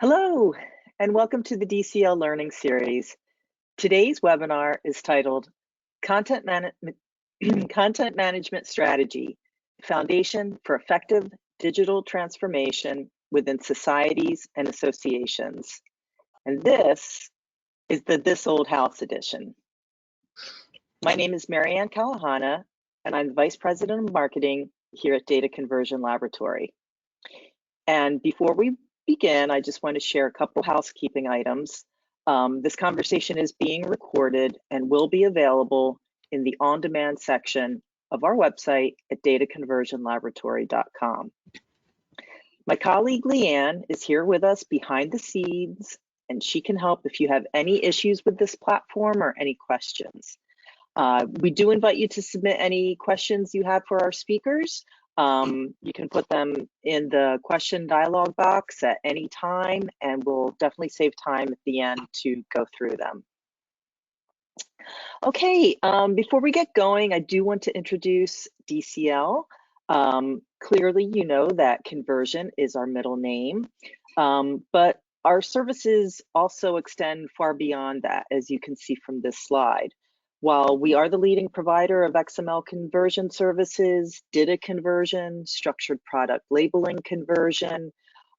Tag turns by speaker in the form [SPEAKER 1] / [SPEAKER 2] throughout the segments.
[SPEAKER 1] Hello, and welcome to the DCL Learning Series. Today's webinar is titled Content Management Strategy, Foundation for Effective Digital Transformation Within Societies and Associations. And this is the This Old House edition. My name is Marianne Kalahana, and I'm the Vice President of Marketing here at Data Conversion Laboratory. And before we begin, I just want to share a couple housekeeping items. This conversation is being recorded and will be available in the on-demand section of our website at dataconversionlaboratory.com. My colleague Leanne is here with us behind the scenes, and she can help if you have any issues with this platform or any questions. We do invite you to submit any questions you have for our speakers. You can put them in the question dialog box at any time, and we'll definitely save time at the end to go through them. Okay, before we get going, I do want to introduce DCL. Clearly, you know that conversion is our middle name, but our services also extend far beyond that, as you can see from this slide. While we are the leading provider of XML conversion services, data conversion, structured product labeling conversion,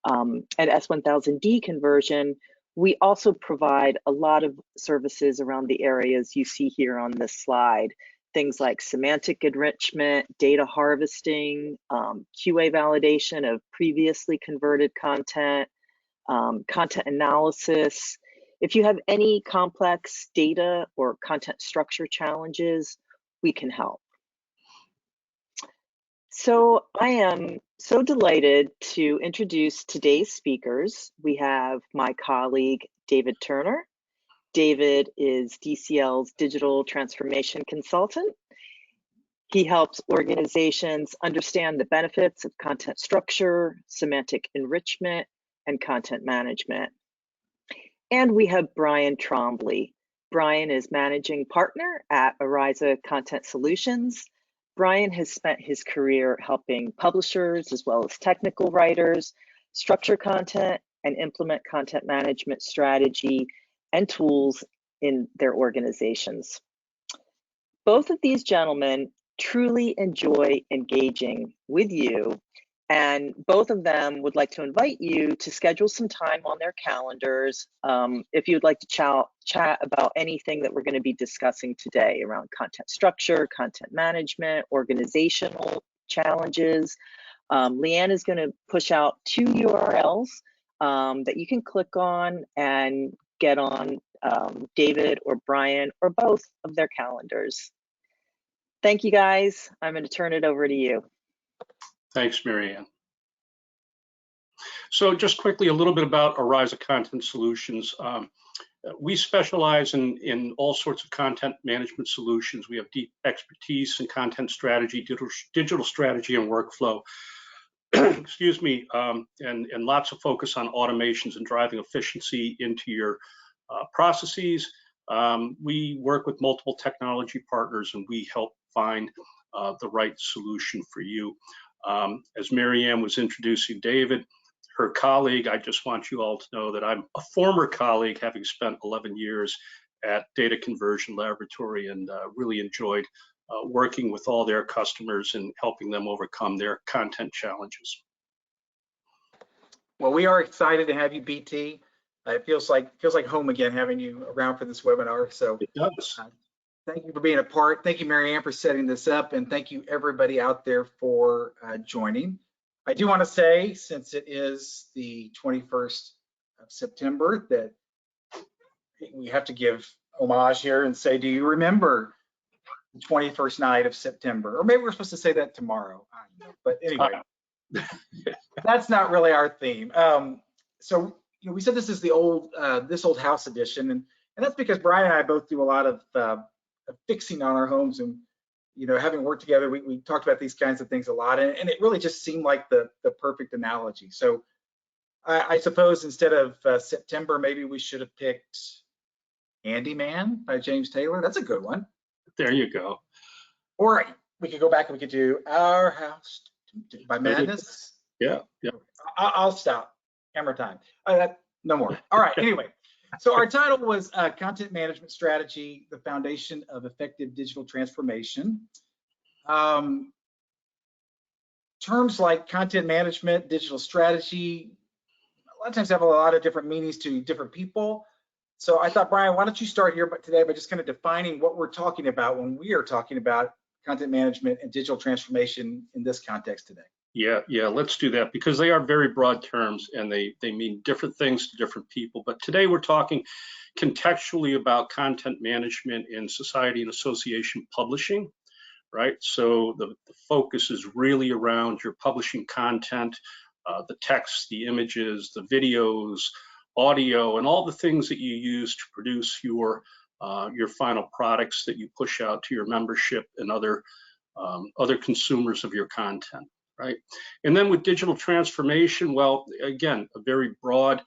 [SPEAKER 1] and S1000D conversion, we also provide a lot of services around the areas you see here on this slide. Things like semantic enrichment, data harvesting, QA validation of previously converted content, content analysis. If you have any complex data or content structure challenges, we can help. So I am so delighted to introduce today's speakers. We have my colleague, David Turner. David is DCL's digital transformation consultant. He helps organizations understand the benefits of content structure, semantic enrichment, and content management. And we have Brian Trombley. Brian is managing partner at Ariza Content Solutions. Brian has spent his career helping publishers as well as technical writers structure content and implement content management strategy and tools in their organizations. Both of these gentlemen truly enjoy engaging with you, and both of them would like to invite you to schedule some time on their calendars if you'd like to chat about anything that we're going to be discussing today around content structure, content management, organizational challenges. Leanne is going to push out 2 URLs that you can click on and get on David or Brian or both of their calendars. Thank you, guys. I'm going to turn it over to you.
[SPEAKER 2] Thanks, Marianne. So just quickly, a little bit about Ariza Content Solutions. We specialize in all sorts of content management solutions. We have deep expertise in content strategy, digital strategy, and workflow. Excuse me, and lots of focus on automations and driving efficiency into your processes. We work with multiple technology partners, and we help find the right solution for you. As Marianne was introducing David, her colleague, I just want you all to know that I'm a former colleague, having spent 11 years at Data Conversion Laboratory, and really enjoyed working with all their customers and helping them overcome their content challenges.
[SPEAKER 3] Well, we are excited to have you, BT. It feels like home again having you around for this webinar. So
[SPEAKER 2] it does.
[SPEAKER 3] Thank you for being a part. Thank you, Marianne, for setting this up, and thank you everybody out there for joining. I do want to say, since it is the 21st of September, that we have to give homage here and say, do you remember the 21st night of September? Or maybe we're supposed to say that tomorrow. I don't know. But anyway, that's not really our theme. So we said this is the This Old House edition, and that's because Brian and I both do a lot of fixing on our homes, and having worked together, we talked about these kinds of things a lot, and it really just seemed like the perfect analogy. So I suppose instead of September, maybe we should have picked Handyman by James Taylor. That's a good one.
[SPEAKER 2] There you go.
[SPEAKER 3] Or we could go back and we could do Our House by Madness.
[SPEAKER 2] Yeah.
[SPEAKER 3] I'll stop. Hammer time. No more. All right. Anyway, so our title was Content Management Strategy, the Foundation of Effective Digital Transformation. Terms like content management, digital strategy, a lot of times have a lot of different meanings to different people. So I thought, Brian, why don't you start here today by just kind of defining what we're talking about when we are talking about content management and digital transformation in this context today.
[SPEAKER 2] Yeah, let's do that, because they are very broad terms and they mean different things to different people. But today we're talking contextually about content management in society and association publishing, right? So the focus is really around your publishing content, the text, the images, the videos, audio, and all the things that you use to produce your final products that you push out to your membership and other consumers of your content, right? And then with digital transformation, well, again, a very broad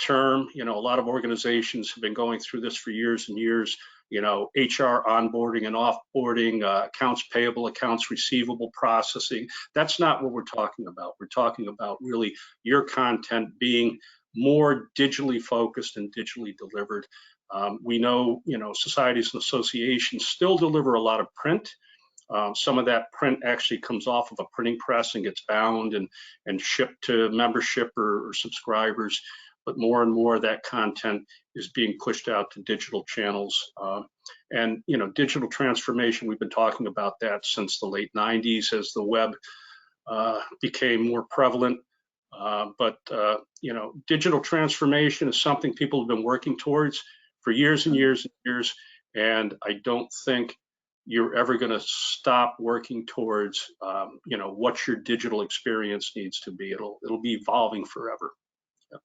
[SPEAKER 2] term. You know, a lot of organizations have been going through this for years and years. You know, HR onboarding and offboarding, accounts payable, accounts receivable processing. That's not what we're talking about. We're talking about really your content being more digitally focused and digitally delivered. We know, you know, societies and associations still deliver a lot of print. Some of that print actually comes off of a printing press and gets bound and shipped to membership or subscribers. But more and more of that content is being pushed out to digital channels. And, you know, digital transformation, we've been talking about that since the late 90s as the web became more prevalent. You know, digital transformation is something people have been working towards for years and years and years. And I don't think you're ever going to stop working towards, you know, what your digital experience needs to be. It'll be evolving forever. Yep.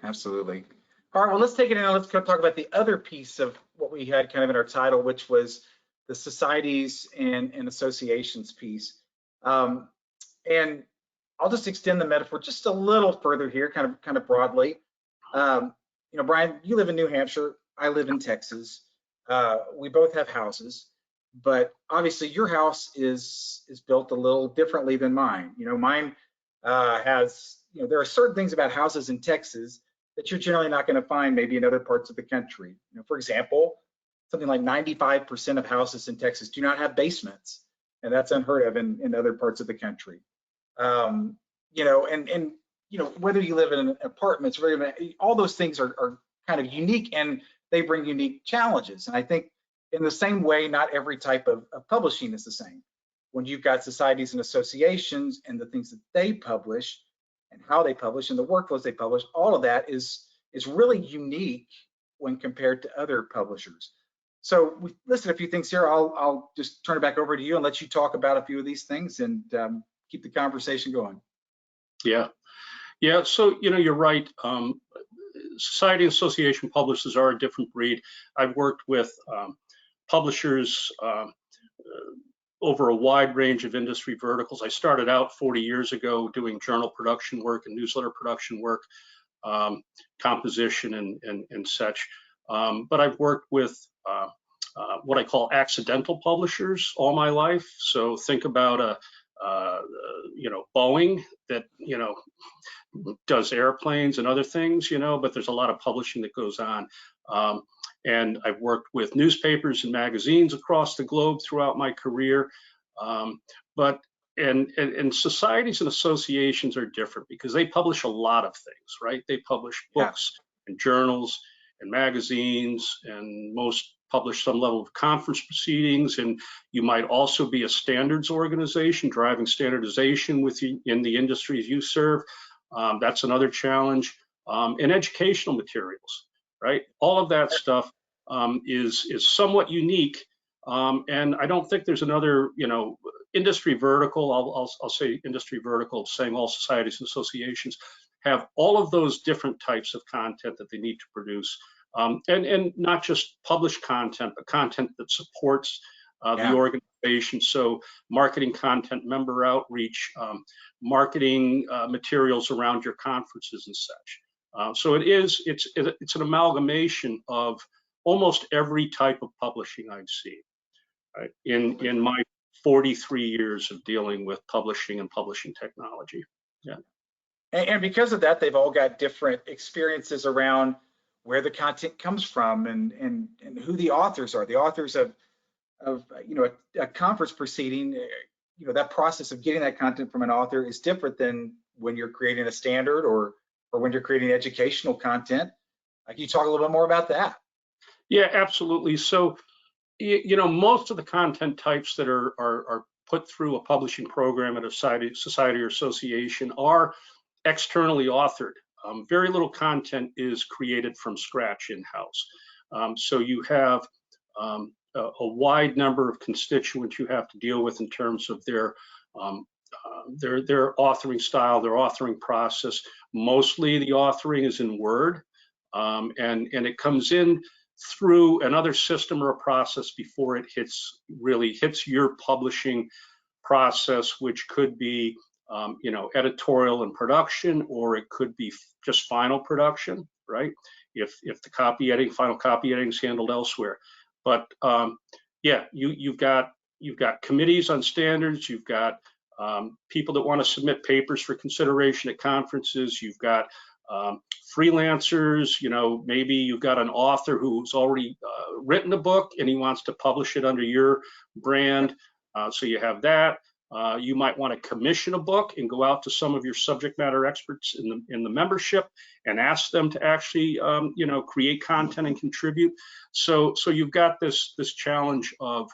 [SPEAKER 3] Absolutely. All right, well, let's take it in and let's talk about the other piece of what we had kind of in our title, which was the societies and associations piece. And I'll just extend the metaphor just a little further here, kind of broadly. You know, Brian, you live in New Hampshire. I live in Texas. We both have houses, but obviously your house is built a little differently than mine. You know, mine has, you know, there are certain things about houses in Texas that you're generally not going to find maybe in other parts of the country. You know, for example, something like 95% of houses in Texas do not have basements, and that's unheard of in other parts of the country. You know, and you know, whether you live in apartments, all those things are kind of unique, and they bring unique challenges. And I think in the same way, not every type of publishing is the same. When you've got societies and associations and the things that they publish and how they publish and the workflows they publish, all of that is really unique when compared to other publishers. So we've listed a few things here. I'll just turn it back over to you and let you talk about a few of these things and keep the conversation going.
[SPEAKER 2] Yeah. So, you know, you're right. Society and association publishers are a different breed. I've worked with publishers over a wide range of industry verticals. I started out 40 years ago doing journal production work and newsletter production work, composition and such. But I've worked with what I call accidental publishers all my life. So think about you know, Boeing that, you know, does airplanes and other things, you know, but there's a lot of publishing that goes on. And I've worked with newspapers and magazines across the globe throughout my career. And societies and associations are different because they publish a lot of things, right? They publish books and journals and magazines, and most publish some level of conference proceedings. And you might also be a standards organization driving standardization in the industries you serve. That's another challenge. And educational materials, right? All of that stuff is somewhat unique. And I don't think there's another, you know, industry vertical. I'll say industry vertical, saying all societies and associations have all of those different types of content that they need to produce. And not just published content, but content that supports the organization. So marketing content, member outreach, marketing materials around your conferences and such. So it's an amalgamation of almost every type of publishing I've seen, right? In my 43 years of dealing with publishing and publishing technology. Yeah.
[SPEAKER 3] And because of that, they've all got different experiences around where the content comes from and who the authors are. The authors of a conference proceeding, that process of getting that content from an author is different than when you're creating a standard or when you're creating educational content. Can you talk a little bit more about that?
[SPEAKER 2] Yeah, absolutely. So, most of the content types that are put through a publishing program at a society or association are externally authored. Very little content is created from scratch in-house. So you have a wide number of constituents you have to deal with in terms of their authoring style, their authoring process. Mostly the authoring is in Word, and it comes in through another system or a process before it really hits your publishing process, which could be editorial and production, or it could be just final production, right? If the final copy editing is handled elsewhere. But yeah, you've got committees on standards. You've got people that want to submit papers for consideration at conferences. You've got freelancers. Maybe you've got an author who's already written a book and he wants to publish it under your brand. So you have that. You might want to commission a book and go out to some of your subject matter experts in the membership and ask them to actually create content and contribute. So you've got this challenge of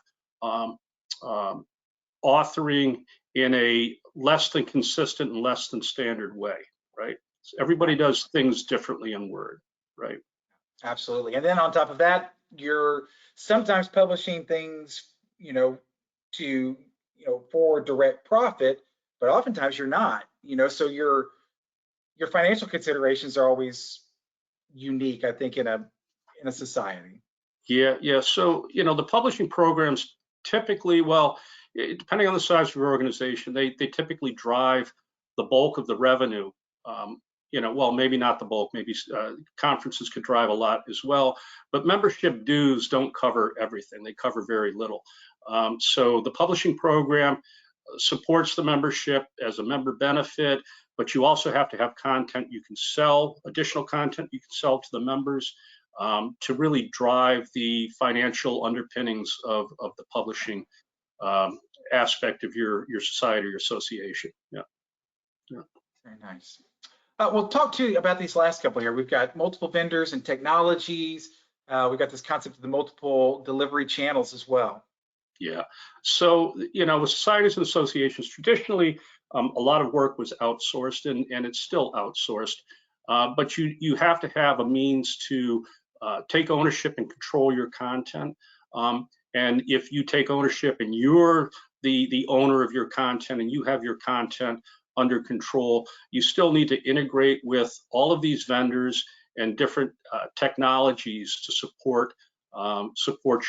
[SPEAKER 2] authoring in a less than consistent and less than standard way, right? So everybody does things differently in Word, right?
[SPEAKER 3] Absolutely. And then on top of that, you're sometimes publishing things, for direct profit, but oftentimes you're not, so your financial considerations are always unique, I think, in a society.
[SPEAKER 2] Yeah. So, the publishing programs typically, well, depending on the size of your organization, they typically drive the bulk of the revenue. Well, maybe not the bulk, maybe conferences could drive a lot as well, but membership dues don't cover everything. They cover very little. So the publishing program supports the membership as a member benefit, but you also have to have content you can sell, additional content you can sell to the members to really drive the financial underpinnings of the publishing aspect of your society or your association. Yeah.
[SPEAKER 3] Very nice. We'll talk to you about these last couple here. We've got multiple vendors and technologies. We've got this concept of the multiple delivery channels as well.
[SPEAKER 2] Yeah. So, with societies and associations, traditionally, a lot of work was outsourced and it's still outsourced. But you have to have a means to take ownership and control your content. And if you take ownership and you're the owner of your content and you have your content under control, you still need to integrate with all of these vendors and different technologies to support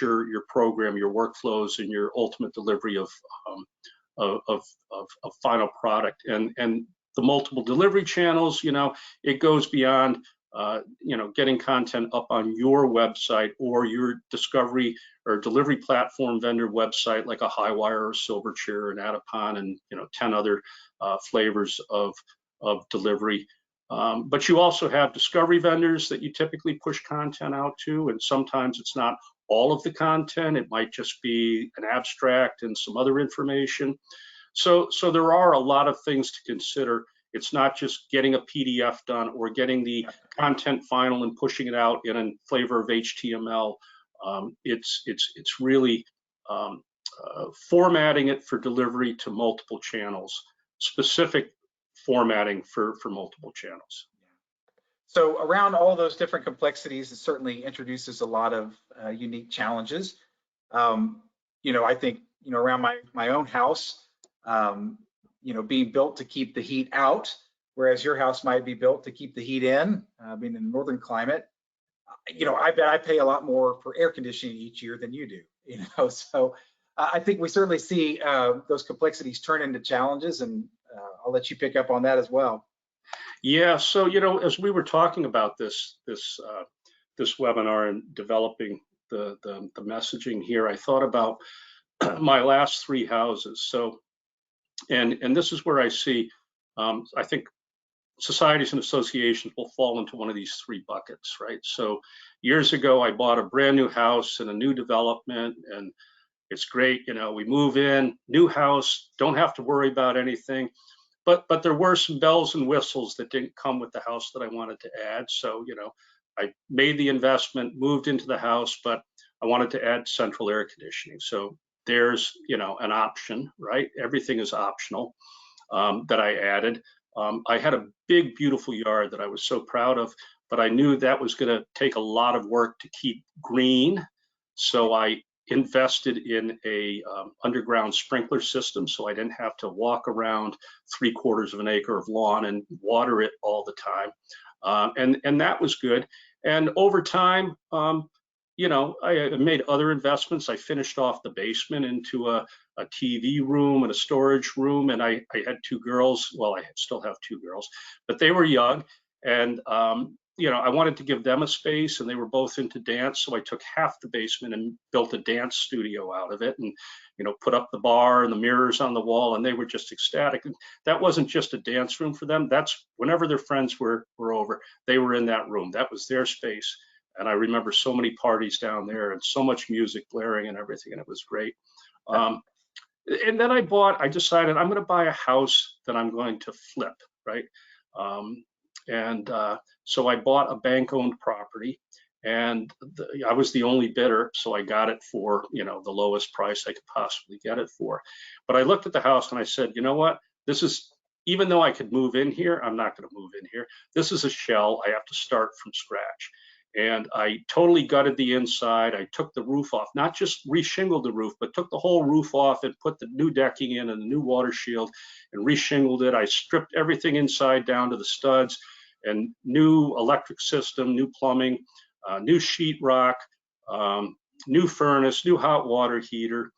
[SPEAKER 2] your program, your workflows, and your ultimate delivery of final product. And the multiple delivery channels, it goes beyond getting content up on your website or your discovery or delivery platform vendor website, like a Highwire or Silverchair and Adapon and 10 other flavors of delivery. But you also have discovery vendors that you typically push content out to, and sometimes it's not all of the content. It might just be an abstract and some other information. So there are a lot of things to consider. It's not just getting a PDF done or getting the content final and pushing it out in a flavor of HTML. It's really formatting it for delivery to multiple channels, specific formatting for multiple channels.
[SPEAKER 3] So around all those different complexities, it certainly introduces a lot of unique challenges. I think, around my own house, being built to keep the heat out, whereas your house might be built to keep the heat in, being in a northern climate. I bet I pay a lot more for air conditioning each year than you do, so I think we certainly see those complexities turn into challenges, and I'll let you pick up on that as well.
[SPEAKER 2] Yeah, so as we were talking about this webinar and developing the messaging here, I thought about my last 3 houses. So, and this is where I see, I think societies and associations will fall into one of these three buckets, right? So years ago, I bought a brand new house in a new development, and it's great. We move in, new house, don't have to worry about anything. But there were some bells and whistles that didn't come with the house that I wanted to add. So, I made the investment, moved into the house, but I wanted to add central air conditioning. So there's, an option, right? Everything is optional that I added. I had a big, beautiful yard that I was so proud of, but I knew that was going to take a lot of work to keep green. So I invested in a underground sprinkler system, so I didn't have to walk around 3/4 of an acre of lawn and water it all the time. And that was good. And over time, I made other investments. I finished off the basement into a TV room and a storage room. And I had two girls. Well, I still have two girls, but they were young. And, I wanted to give them a space, and they were both into dance. So I took half the basement and built a dance studio out of it, and, put up the bar and the mirrors on the wall, and they were just ecstatic. And that wasn't just a dance room for them. That's whenever their friends were over, they were in that room. That was their space. And I remember so many parties down there and so much music blaring and everything, and it was great. And then I decided I'm going to buy a house that I'm going to flip, right? So I bought a bank-owned property, and I was the only bidder, so I got it for, the lowest price I could possibly get it for. But I looked at the house and I said, you know what? This is, even though I could move in here, I'm not going to move in here. This is a shell. I have to start from scratch. And I totally gutted the inside. I took the roof off, not just reshingled the roof, but took the whole roof off and put the new decking in and the new water shield and reshingled it. I stripped everything inside down to the studs, and new electric system, new plumbing, new sheetrock, new furnace, new hot water heater,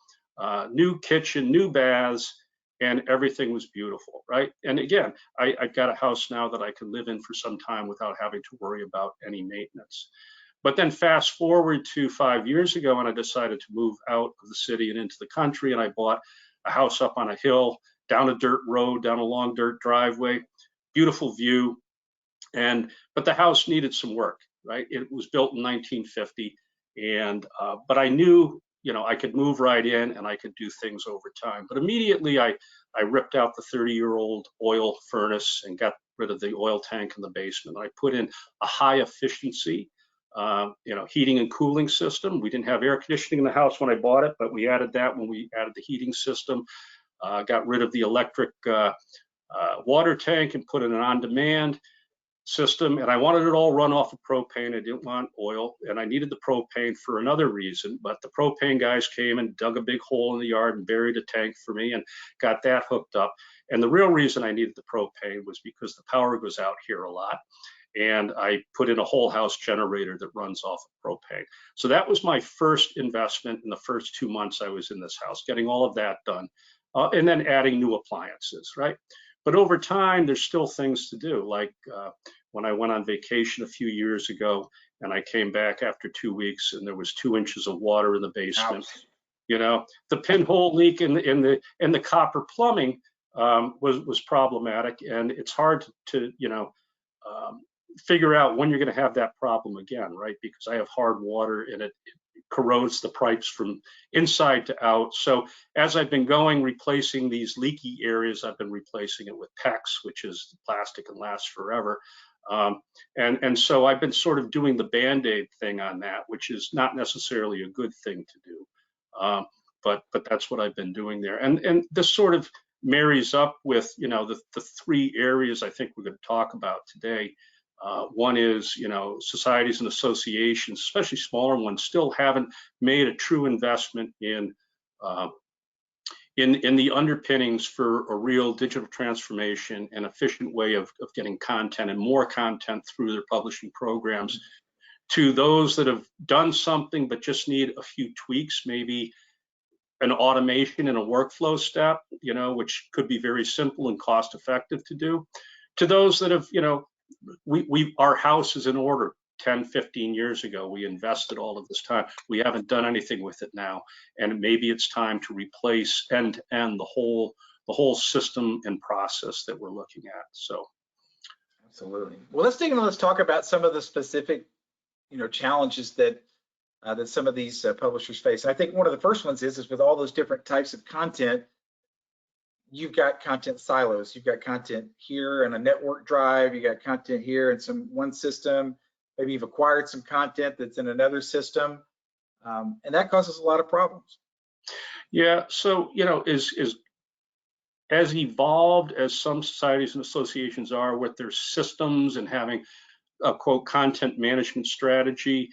[SPEAKER 2] new kitchen, new baths, and everything was beautiful, right? And again, I've got a house now that I can live in for some time without having to worry about any maintenance. But then fast forward to 5 years ago, and I decided to move out of the city and into the country, and I bought a house up on a hill, down a dirt road, down a long dirt driveway, beautiful view. But the house needed some work, right? It was built in 1950, but I knew, I could move right in and I could do things over time. But immediately I ripped out the 30-year-old oil furnace and got rid of the oil tank in the basement. I put in a high efficiency, heating and cooling system. We didn't have air conditioning in the house when I bought it, but we added that when we added the heating system. Got rid of the electric water tank and put in an on-demand system, and I wanted it all run off of propane. I didn't want oil, and I needed the propane for another reason, but the propane guys came and dug a big hole in the yard and buried a tank for me and got that hooked up. And the real reason I needed the propane was because the power goes out here a lot, and I put in a whole house generator that runs off of propane. So that was my first investment in the first 2 months I was in this house, getting all of that done, and then adding new appliances, right? But over time, there's still things to do. Like when I went on vacation a few years ago, and I came back after 2 weeks, and there was 2 inches of water in the basement.
[SPEAKER 3] Ouch.
[SPEAKER 2] The pinhole leak in the copper plumbing was problematic, and it's hard to figure out when you're going to have that problem again, right? Because I have hard water, and it corrodes the pipes from inside to out. So as I've been replacing these leaky areas, I've been replacing it with PEX, which is plastic and lasts forever. And so I've been sort of doing the Band-Aid thing on that, which is not necessarily a good thing to do. But that's what I've been doing there. And this sort of marries up with, the 3 areas I think we're going to talk about today. One is, societies and associations, especially smaller ones, still haven't made a true investment in the underpinnings for a real digital transformation and efficient way of getting content and more content through their publishing programs. To those that have done something but just need a few tweaks, maybe an automation and a workflow step, which could be very simple and cost effective to do. To those that have, our house is in order 10, 15 years ago. We invested all of this time. We haven't done anything with it now. And maybe it's time to replace end to end the whole system and process that we're looking at. So
[SPEAKER 3] Absolutely. Well, let's dig in and let's talk about some of the specific, challenges that that some of these publishers face. And I think one of the first ones is with all those different types of content, you've got content silos. You've got content here in a network drive. You got content here in one system. Maybe you've acquired some content that's in another system, and that causes a lot of problems.
[SPEAKER 2] Yeah. So as evolved as some societies and associations are with their systems and having a quote content management strategy,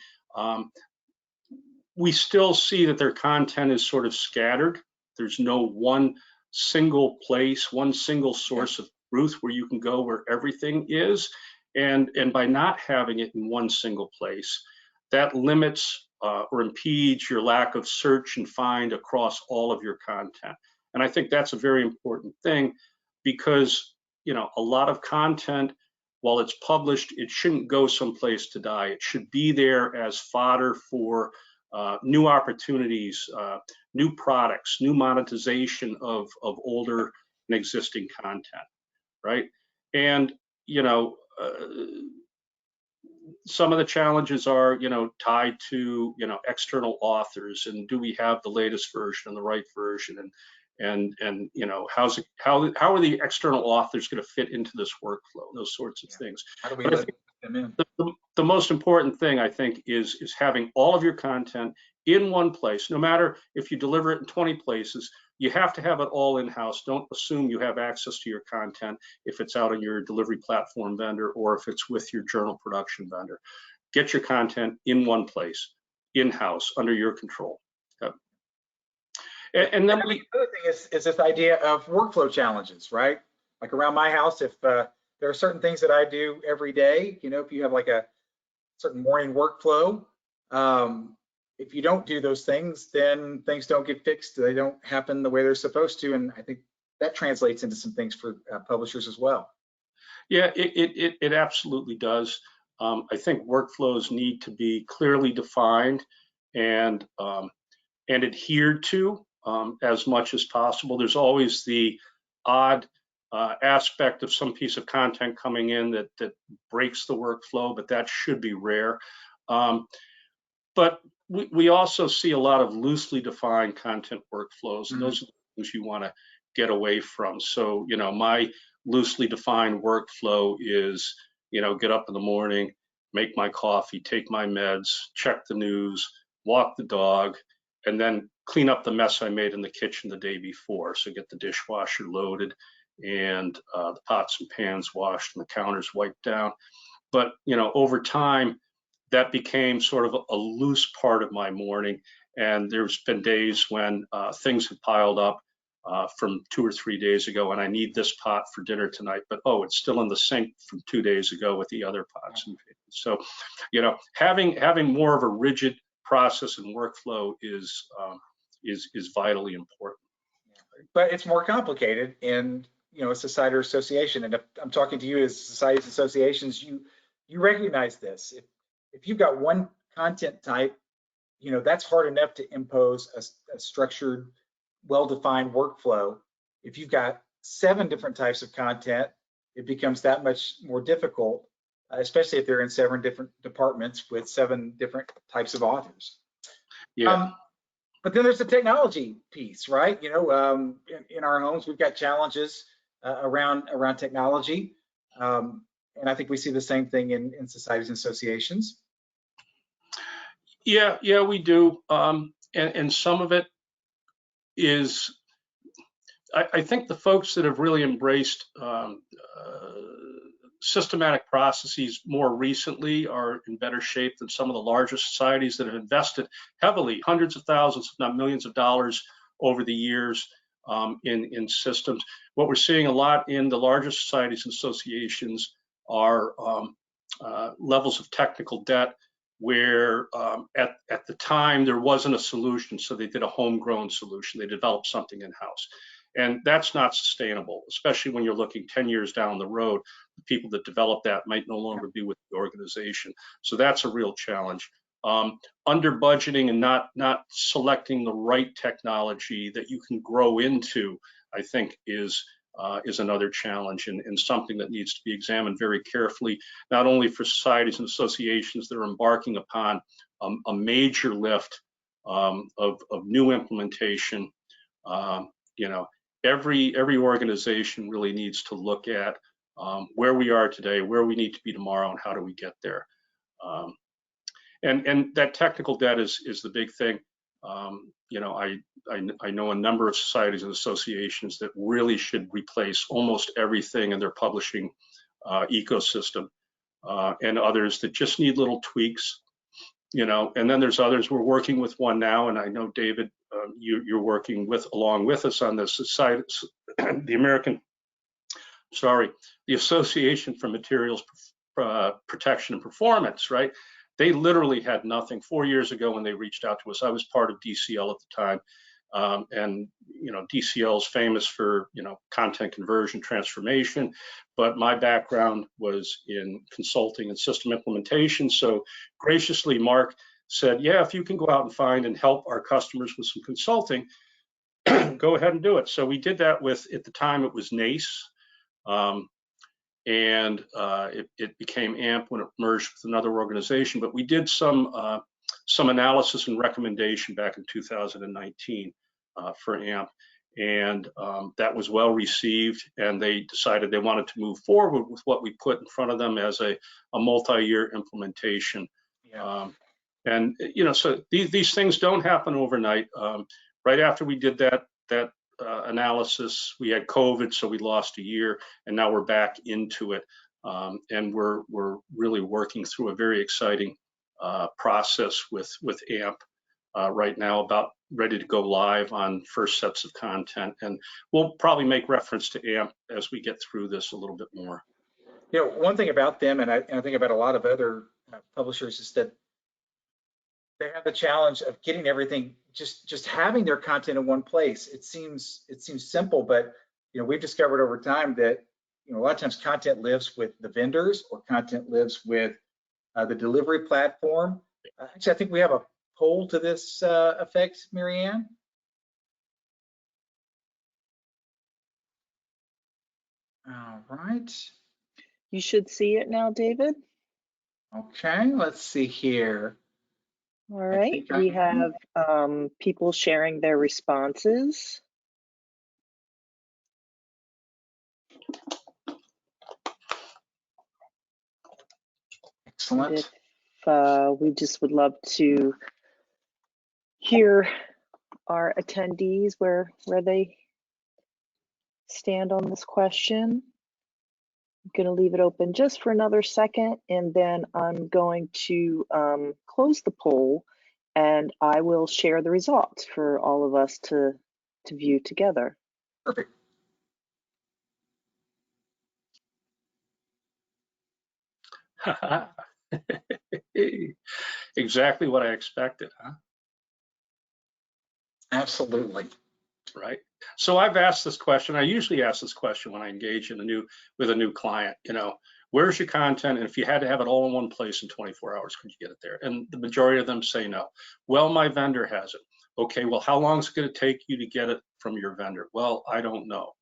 [SPEAKER 2] we still see that their content is sort of scattered. There's no one single place, one single source of truth where you can go where everything is. And by not having it in one single place, that limits or impedes your lack of search and find across all of your content. And I think that's a very important thing because, a lot of content, while it's published, it shouldn't go someplace to die. It should be there as fodder for new opportunities, new products, new monetization of older and existing content, right? And, some of the challenges are, tied to, external authors, and do we have the latest version and the right version, and how are the external authors going to fit into this workflow, those sorts of things.
[SPEAKER 3] How do we let them in?
[SPEAKER 2] The most important thing, I think, is having all of your content in one place. No matter if you deliver it in 20 places, you have to have it all in-house. Don't assume you have access to your content if it's out on your delivery platform vendor or if it's with your journal production vendor. Get your content in one place, in-house, under your control. Yep. And then
[SPEAKER 3] the other thing is this idea of workflow challenges, right? Like around my house, if there are certain things that I do every day, if you have like a certain morning workflow, if you don't do those things, then things don't get fixed. They don't happen the way they're supposed to. And I think that translates into some things for publishers as well.
[SPEAKER 2] Yeah, it absolutely does. I think workflows need to be clearly defined and adhered to as much as possible. There's always the odd aspect of some piece of content coming in that breaks the workflow, but that should be rare. But we also see a lot of loosely defined content workflows, and those are the things you want to get away from. So, my loosely defined workflow is, get up in the morning, make my coffee, take my meds, check the news, walk the dog, and then clean up the mess I made in the kitchen the day before. So get the dishwasher loaded and the pots and pans washed and the counters wiped down. But, over time, that became sort of a loose part of my morning. And there's been days when things have piled up from 2 or 3 days ago, and I need this pot for dinner tonight, but it's still in the sink from 2 days ago with the other pots and pans. So, having more of a rigid process and workflow is vitally important.
[SPEAKER 3] But it's more complicated in a society or association. And if I'm talking to you as societies and associations, you recognize this. If you've got one content type, that's hard enough to impose a structured, well-defined workflow. If you've got 7 different types of content, it becomes that much more difficult, especially if they're in 7 different departments with 7 different types of authors.
[SPEAKER 2] Yeah.
[SPEAKER 3] But then there's the technology piece, right? In our homes, we've got challenges around technology. And I think we see the same thing in societies and associations.
[SPEAKER 2] Yeah, we do. And some of it is, I think the folks that have really embraced systematic processes more recently are in better shape than some of the larger societies that have invested heavily, hundreds of thousands, if not millions of dollars over the years in systems. What we're seeing a lot in the larger societies and associations are levels of technical debt where at the time there wasn't a solution, so they did a homegrown solution. They developed something in-house. And that's not sustainable, especially when you're looking 10 years down the road. The people that develop that might no longer be with the organization. So that's a real challenge. Under budgeting and not selecting the right technology that you can grow into, I think is is another challenge, and something that needs to be examined very carefully, not only for societies and associations that are embarking upon a major lift of new implementation. You know, every organization really needs to look at where we are today, where we need to be tomorrow, and how do we get there. And that technical debt is the big thing. You know, I know a number of societies and associations that really should replace almost everything in their publishing ecosystem, and others that just need little tweaks. You know, and then there's others. We're working with one now, and I know David, you're working along with us on this. The Association for Materials Protection and Performance, right? They literally had nothing 4 years ago when they reached out to us. I was part of DCL at the time. And, you know, DCL is famous for, you know, content conversion transformation, but my background was in consulting and system implementation. So graciously, Mark said, yeah, if you can go out and find and help our customers with some consulting, go ahead and do it. So we did that with, at the time, it was NACE. And it became AMP when it merged with another organization. But we did some analysis and recommendation back in 2019 for AMP, and that was well received. And they decided they wanted to move forward with what we put in front of them as a multi-year implementation.
[SPEAKER 3] Yeah.
[SPEAKER 2] And you know, so these things don't happen overnight. Right after we did that analysis, we had COVID, so we lost a year, and now we're back into it, and we're really working through a very exciting process with AMP right now, about ready to go live on first sets of content, and we'll probably make reference to AMP as we get through this a little bit more.
[SPEAKER 3] You know, one thing about them, and I think about a lot of other publishers, is that they have the challenge of getting everything, just having their content in one place. It seems simple, but you know, we've discovered over time that, you know, a lot of times content lives with the vendors, or content lives with the delivery platform. Actually, I think we have a poll to this effect, Marianne. All right.
[SPEAKER 1] You should see it now, David.
[SPEAKER 3] Okay, let's see here.
[SPEAKER 1] All right, we have people sharing their responses.
[SPEAKER 3] Excellent.
[SPEAKER 1] If, we just would love to hear our attendees where they stand on this question. I'm going to leave it open just for another second, and then I'm going to close the poll, and I will share the results for all of us to view together.
[SPEAKER 3] Perfect.
[SPEAKER 2] Exactly what I expected, huh?
[SPEAKER 3] Absolutely.
[SPEAKER 2] Right. So I've asked this question. I usually ask this question when I engage with a new client. You know, where's your content? And if you had to have it all in one place in 24 hours, could you get it there? And the majority of them say no. Well, my vendor has it. Okay, well, how long is it going to take you to get it from your vendor? Well, I don't know.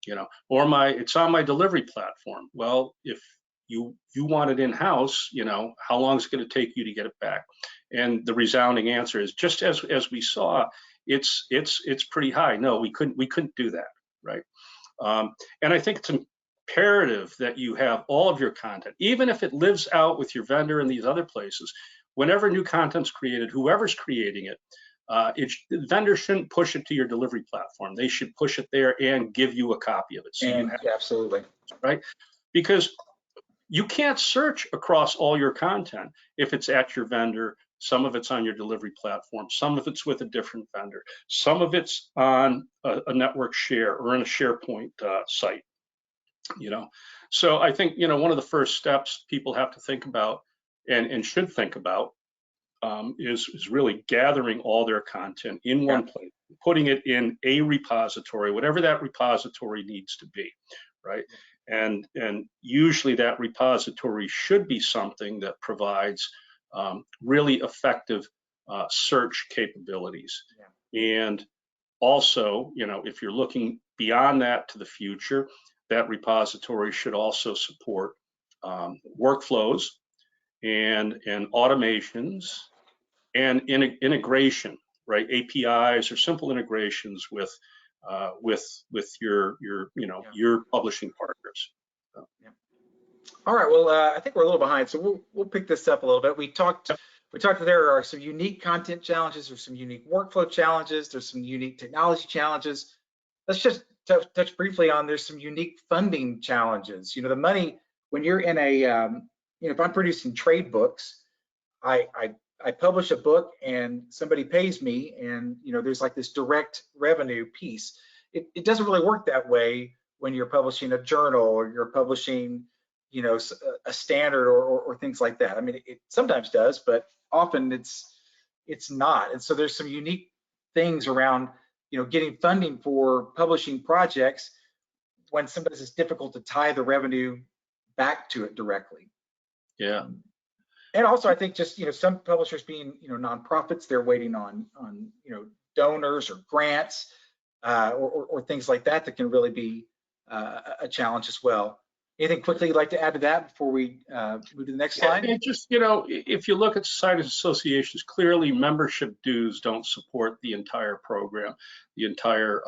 [SPEAKER 2] You know, or it's on my delivery platform. Well, if you want it in-house, you know, how long is it going to take you to get it back? And the resounding answer is, just as we saw, it's pretty high. No, we couldn't do that, right? And I think it's imperative that you have all of your content, even if it lives out with your vendor in these other places. Whenever new content's created, whoever's creating it, the vendor shouldn't push it to your delivery platform. They should push it there and give you a copy of it. So you have,
[SPEAKER 3] absolutely.
[SPEAKER 2] Right? Because you can't search across all your content if it's at your vendor. Some of it's on your delivery platform. Some of it's with a different vendor. Some of it's on a network share or in a SharePoint site. You know, so I think, you know, one of the first steps people have to think about and should think about is really gathering all their content in one place, putting it in a repository, whatever that repository needs to be, right? And usually that repository should be something that provides really effective search capabilities. And Also, if you're looking beyond that to the future, that repository should also support workflows and automations and integration, right? APIs or simple integrations with your your publishing partners.
[SPEAKER 3] Yeah. All right. Well, I think we're a little behind, so we'll pick this up a little bit. We talked that there are some unique content challenges, there's some unique workflow challenges, there's some unique technology challenges. Let's just touch briefly on there's some unique funding challenges. The money when you're in a if I'm producing trade books, I publish a book and somebody pays me, and there's like this direct revenue piece. It doesn't really work that way when you're publishing a journal or you're publishing a standard or things like that. I mean, it sometimes does, but often it's not. And so there's some unique things around getting funding for publishing projects when sometimes it's difficult to tie the revenue back to it directly.
[SPEAKER 2] Yeah.
[SPEAKER 3] And also, I think just some publishers being nonprofits, they're waiting on donors or grants or things like that can really be a challenge as well. Anything quickly you'd like to add to that before we move to the next slide?
[SPEAKER 2] Yeah, just if you look at societies associations, clearly membership dues don't support the entire program, the entire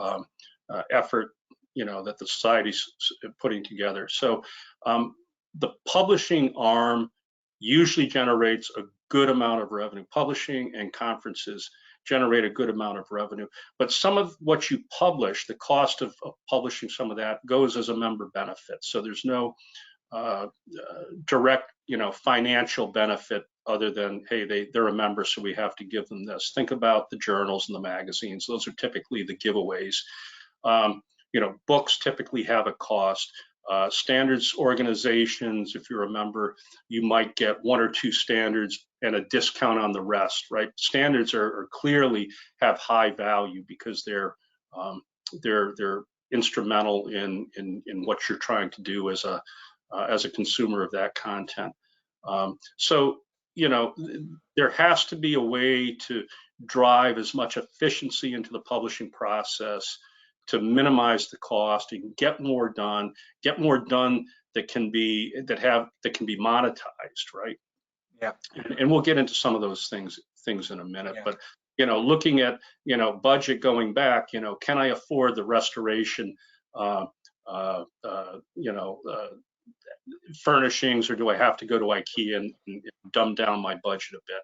[SPEAKER 2] effort that the society's putting together. So the publishing arm usually generates a good amount of revenue. Publishing and conferences generate a good amount of revenue, but some of what you publish, the cost of publishing some of that goes as a member benefit. So there's no direct financial benefit other than, hey, they're a member, so we have to give them this. Think about the journals and the magazines. Those are typically the giveaways. Books typically have a cost. Standards organizations, if you're a member, you might get 1 or 2 standards and a discount on the rest, right? Standards are clearly have high value because they're instrumental in what you're trying to do as a consumer of that content. So there has to be a way to drive as much efficiency into the publishing process to minimize the cost and get more done that can be monetized, right?
[SPEAKER 3] Yeah.
[SPEAKER 2] And we'll get into some of those things in a minute.
[SPEAKER 3] Yeah.
[SPEAKER 2] But looking at budget going back, can I afford the restoration furnishings, or do I have to go to IKEA and dumb down my budget a bit?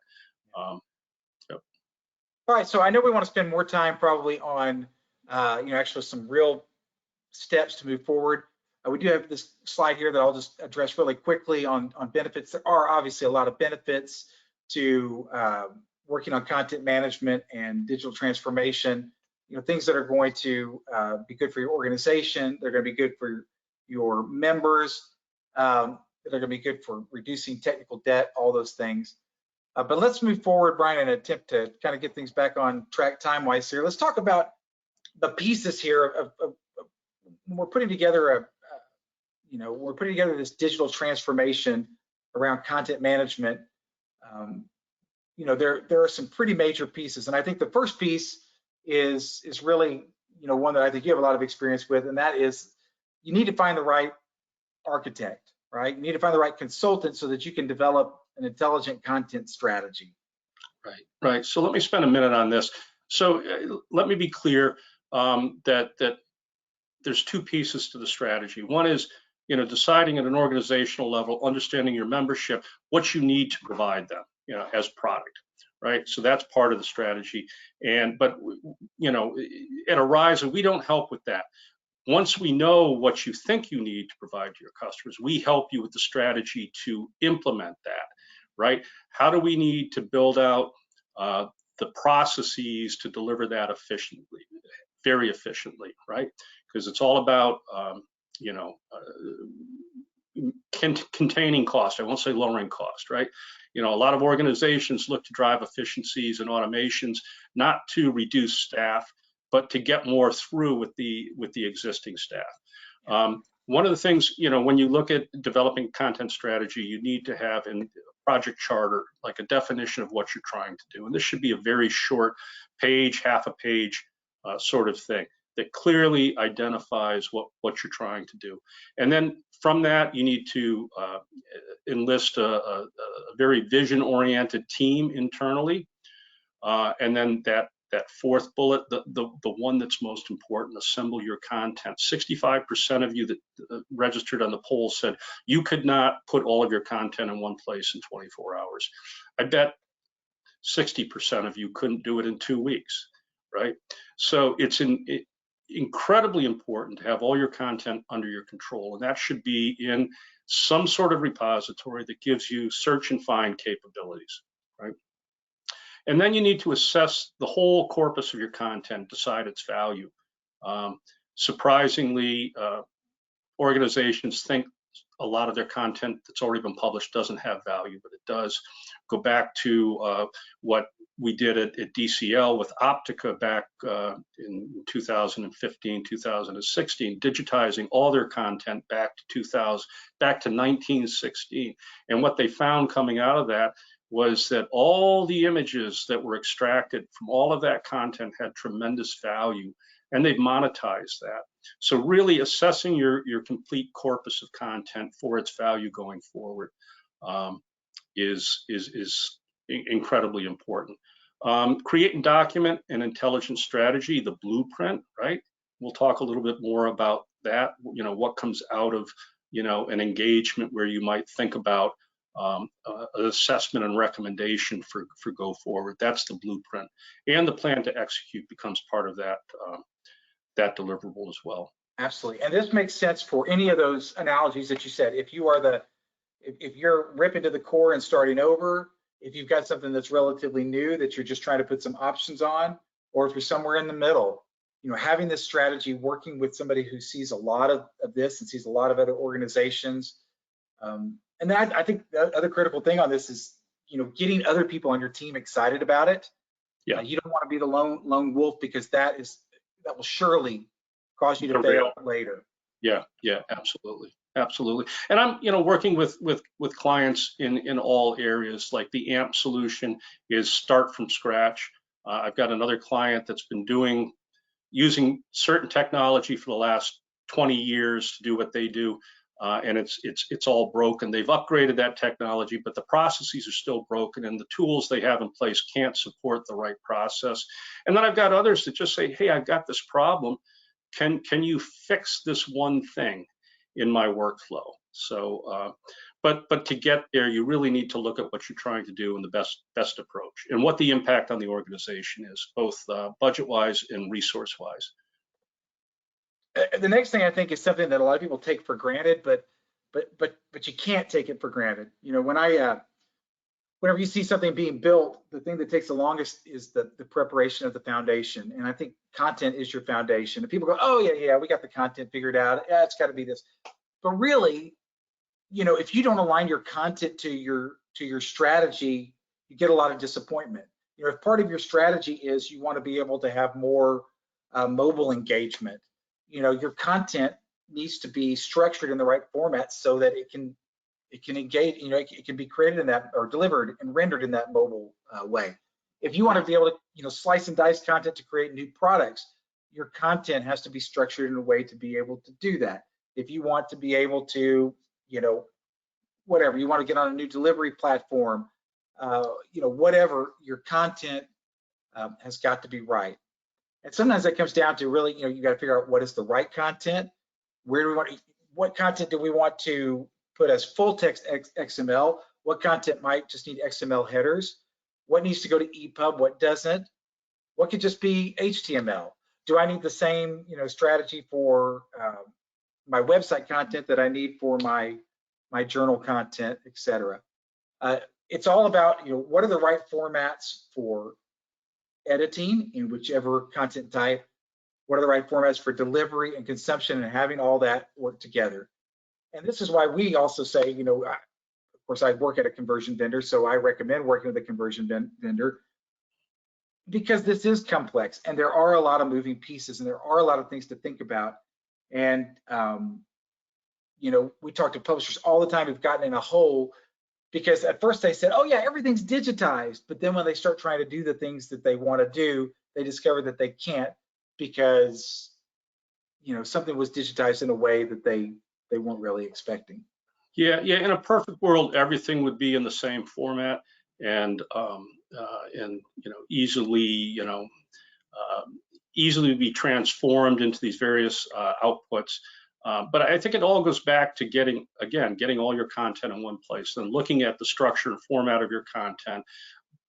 [SPEAKER 3] All right, so I know we want to spend more time probably on actually some real steps to move forward. We do have this slide here that I'll just address really quickly on benefits. There are obviously a lot of benefits to working on content management and digital transformation. Things that are going to be good for your organization. They're going to be good for your members. They're going to be good for reducing technical debt, all those things. But let's move forward, Brian, in an attempt to kind of get things back on track time-wise here. Let's talk about the pieces here of we're putting together this digital transformation around content management. There are some pretty major pieces, and I think the first piece is really one that I think you have a lot of experience with, and that is you need to find the right architect, right? You need to find the right consultant so that you can develop an intelligent content strategy.
[SPEAKER 2] Right. So let me spend a minute on this. So let me be clear that there's 2 pieces to the strategy. One is deciding at an organizational level, understanding your membership, what you need to provide them as product, right? So that's part of the strategy. But at Ariza, we don't help with that. Once we know what you think you need to provide to your customers, we help you with the strategy to implement that, right? How do we need to build out the processes to deliver that efficiently, very efficiently, right? Because it's all about containing cost. I won't say lowering cost, right? A lot of organizations look to drive efficiencies and automations, not to reduce staff, but to get more through with the existing staff. One of the things, when you look at developing content strategy, you need to have in project charter, like a definition of what you're trying to do. And this should be a very short page, half a page sort of thing that clearly identifies what you're trying to do. And then from that, you need to enlist a very vision-oriented team internally. And then that fourth bullet, the one that's most important, assemble your content. 65% of you that registered on the poll said you could not put all of your content in one place in 24 hours. I bet 60% of you couldn't do it in 2 weeks, right? So it's incredibly important to have all your content under your control, and that should be in some sort of repository that gives you search and find capabilities, right? And then you need to assess the whole corpus of your content, decide its value. Surprisingly, organizations think a lot of their content that's already been published doesn't have value, but it does. Go back to what we did at DCL with Optica back in 2015, 2016, digitizing all their content back to 1916. And what they found coming out of that was that all the images that were extracted from all of that content had tremendous value, and they've monetized that. So really assessing your complete corpus of content for its value going forward is incredibly important. Create and document an intelligent strategy, the blueprint, right? We'll talk a little bit more about that, what comes out of, an engagement where you might think about an assessment and recommendation for go forward. That's the blueprint. And the plan to execute becomes part of that, that deliverable as well.
[SPEAKER 3] Absolutely. And this makes sense for any of those analogies that you said. If you're ripping to the core and starting over, if you've got something that's relatively new that you're just trying to put some options on, or if you're somewhere in the middle, having this strategy, working with somebody who sees a lot of this and sees a lot of other organizations. And that, I think the other critical thing on this is, getting other people on your team excited about it.
[SPEAKER 2] Yeah.
[SPEAKER 3] You don't want to be the lone wolf, because that will surely cause you to fail later.
[SPEAKER 2] Yeah, absolutely. And I'm, working with clients in all areas. Like the AMP solution is start from scratch. I've got another client that's been using certain technology for the last 20 years to do what they do, and it's all broken. They've upgraded that technology, but the processes are still broken, and the tools they have in place can't support the right process. And then I've got others that just say, hey, I've got this problem. Can you fix this one thing in my workflow? So, but to get there, you really need to look at what you're trying to do and the best approach, and what the impact on the organization is, both budget-wise and resource-wise.
[SPEAKER 3] The next thing I think is something that a lot of people take for granted, but you can't take it for granted. Whenever you see something being built, the thing that takes the longest is the preparation of the foundation. And I think content is your foundation. And people go, oh yeah, we got the content figured out. Yeah, it's got to be this. But really, if you don't align your content to your strategy, you get a lot of disappointment. If part of your strategy is you want to be able to have more mobile engagement, your content needs to be structured in the right format so that it can engage, it can be created in that, or delivered and rendered in that mobile way. If you want to be able to, slice and dice content to create new products, your content has to be structured in a way to be able to do that. If you want to be able to, whatever, you want to get on a new delivery platform, whatever, your content has got to be right. And sometimes that comes down to really, you got to figure out what is the right content. What content do we want to put as full text XML? What content might just need XML headers? What needs to go to EPUB? What doesn't? What could just be HTML? Do I need the same, strategy for my website content that I need for my journal content, etc.? It's all about, what are the right formats for editing in whichever content type? What are the right formats for delivery and consumption, and having all that work together? And this is why we also say, of course, I work at a conversion vendor, so I recommend working with a conversion vendor, because this is complex and there are a lot of moving pieces and there are a lot of things to think about. And, we talk to publishers all the time who've gotten in a hole because at first they said, oh yeah, everything's digitized. But then when they start trying to do the things that they want to do, they discover that they can't because, you know, something was digitized in a way that they weren't really expecting.
[SPEAKER 2] Yeah, yeah. In a perfect world, everything would be in the same format and easily, easily be transformed into these various outputs. But I think it all goes back to getting all your content in one place and looking at the structure and format of your content,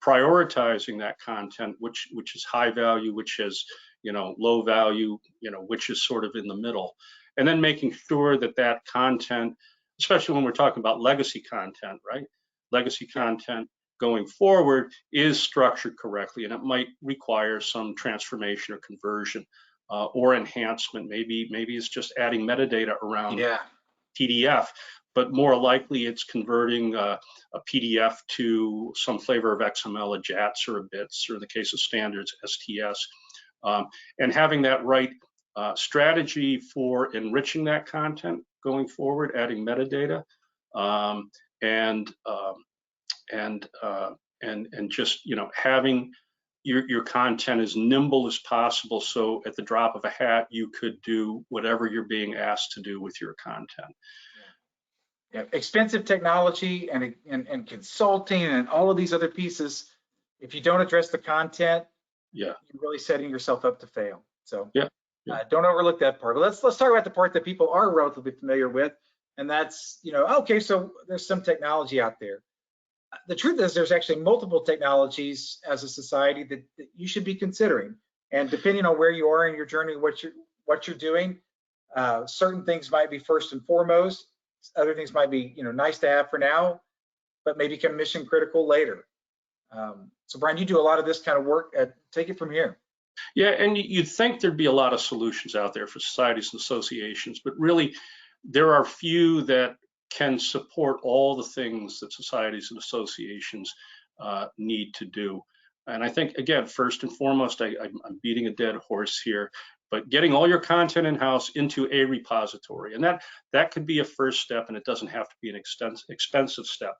[SPEAKER 2] prioritizing that content, which is high value, which is low value, which is sort of in the middle, and then making sure that that content, especially when we're talking about legacy content, right? Legacy content going forward is structured correctly, and it might require some transformation or conversion or enhancement. Maybe it's just adding metadata around PDF, but more likely it's converting a PDF to some flavor of XML, a JATS or a BITS, or in the case of standards, STS, and having that right strategy for enriching that content going forward, adding metadata, and just having your content as nimble as possible, so at the drop of a hat you could do whatever you're being asked to do with your content.
[SPEAKER 3] Yeah, expensive technology and consulting and all of these other pieces, if you don't address the content, you're really setting yourself up to fail. So don't overlook that part. But let's talk about the part that people are relatively familiar with, and that's, okay, so there's some technology out there. The truth is there's actually multiple technologies as a society that you should be considering. And depending on where you are in your journey, what you're doing, certain things might be first and foremost. Other things might be, nice to have for now, but may become mission critical later. So Brian, you do a lot of this kind of work. Take it from here.
[SPEAKER 2] Yeah, and you'd think there'd be a lot of solutions out there for societies and associations, but really there are few that can support all the things that societies and associations need to do. And I think, again, first and foremost, I'm beating a dead horse here, but getting all your content in-house into a repository, and that could be a first step, and it doesn't have to be an expensive step.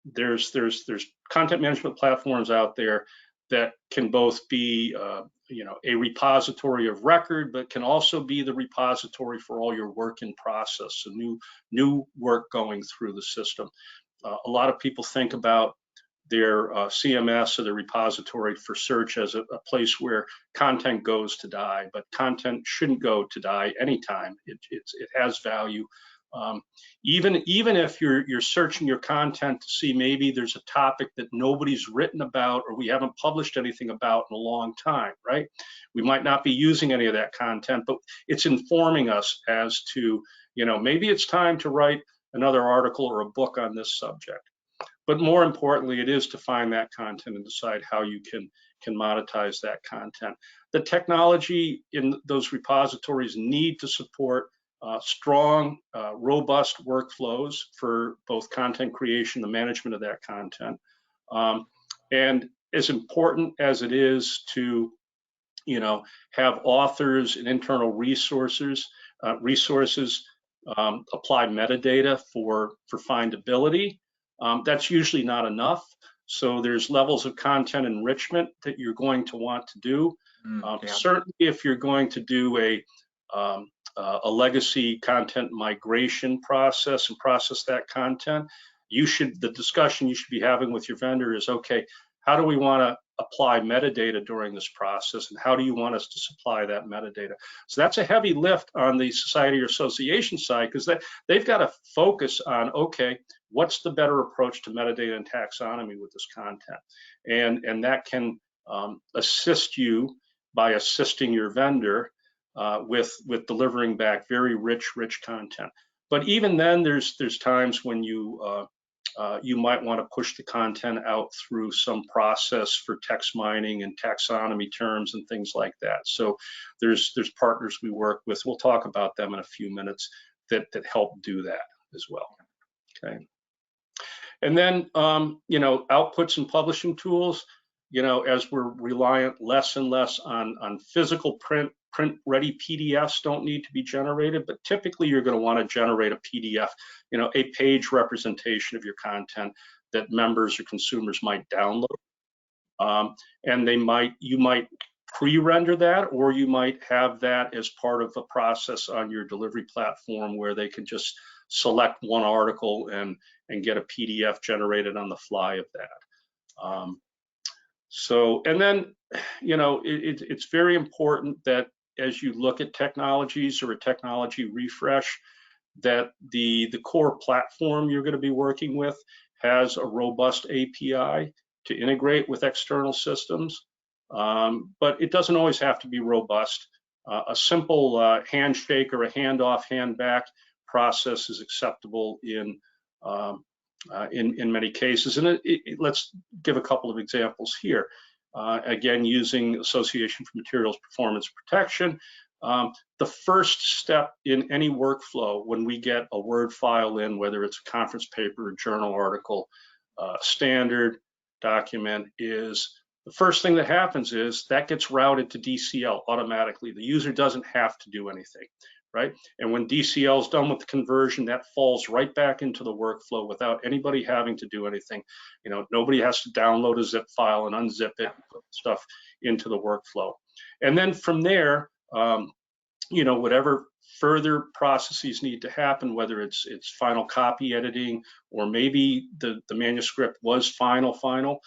[SPEAKER 2] There's content management platforms out there that can both be a repository of record, but can also be the repository for all your work in process, so new work going through the system. A lot of people think about their CMS or the repository for search as a place where content goes to die, but content shouldn't go to die anytime. It has value. Even if you're searching your content to see maybe there's a topic that nobody's written about or we haven't published anything about in a long time, right? We might not be using any of that content, but it's informing us as to, maybe it's time to write another article or a book on this subject. But more importantly, it is to find that content and decide how you can monetize that content. The technology in those repositories need to support strong, robust workflows for both content creation, the management of that content. And as important as it is to, have authors and internal resources apply metadata for findability, that's usually not enough. So there's levels of content enrichment that you're going to want to do. Certainly, if you're going to do a legacy content migration process and process that content, the discussion you should be having with your vendor is, okay, how do we want to apply metadata during this process, and how do you want us to supply that metadata? So that's a heavy lift on the society or association side, because they've got to focus on, okay, what's the better approach to metadata and taxonomy with this content? And that can assist you by assisting your vendor with delivering back very rich content. But even then, there's times when you might want to push the content out through some process for text mining and taxonomy terms and things like that. So there's partners we work with. We'll talk about them in a few minutes that help do that as well. Okay. And then outputs and publishing tools. As we're reliant less and less on physical print ready PDFs don't need to be generated, but typically you're going to want to generate a PDF, a page representation of your content that members or consumers might download. And you might pre-render that, or you might have that as part of a process on your delivery platform where they can just select one article and get a PDF generated on the fly of that. And then, it's very important that as you look at technologies or a technology refresh, that the core platform you're going to be working with has a robust API to integrate with external systems. But it doesn't always have to be robust. A simple handshake or a handoff, hand back process is acceptable in many cases. And let's give a couple of examples here. Again, using Association for Materials Performance Protection, the first step in any workflow when we get a Word file in, whether it's a conference paper, a journal article, standard document, is the first thing that happens is that gets routed to DCL automatically. The user doesn't have to do anything, right? And when DCL is done with the conversion, that falls right back into the workflow without anybody having to do anything. Nobody has to download a zip file and unzip it and put stuff into the workflow. And then from there, whatever further processes need to happen, whether it's final copy editing, or maybe the manuscript was final,